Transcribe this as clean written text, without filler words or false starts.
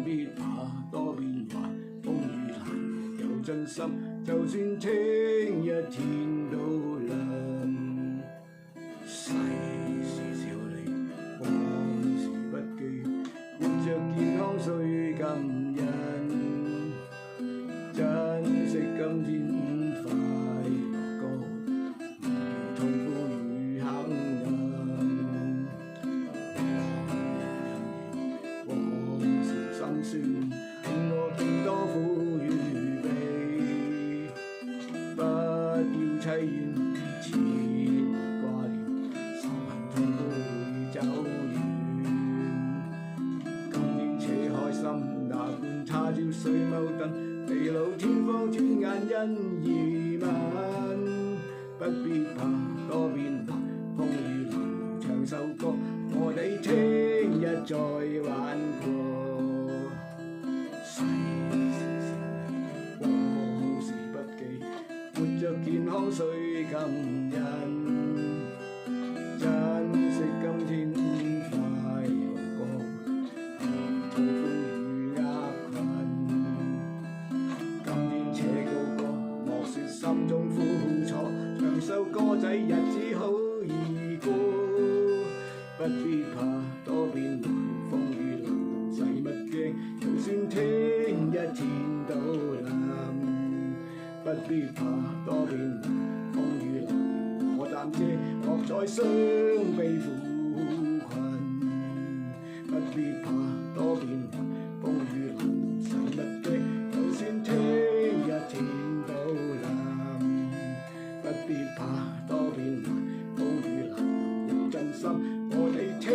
必怕多變幻，風雨難有真心。就算聽日天都亮，世事少理，往事不記，活着健康需感恩，珍惜今天快樂歌，忘記痛苦與黑暗。往事辛酸，令我見多苦與悲，不要凄怨，切勿掛念，愁恨痛苦會走遠。今天且開心，哪管他朝水踎燈，地老天荒轉眼因而晚。不必怕多變幻，風雨來唱首歌，我哋聽日再玩過。世事少理，往事不記，活着健康需感恩，珍惜今天快樂過，痛苦與厄困。今天且高歌，莫說心中苦楚，唱首歌仔日子好易過。不必怕多變幻，風雨來使乜驚？就算聽日天都藍，不必怕多變幻，風雨來我擔遮，莫再傷悲苦困。不必怕多變幻，風雨來使乜驚？就算聽日天都藍，不必怕多變幻，風雨來有真心。我哋聽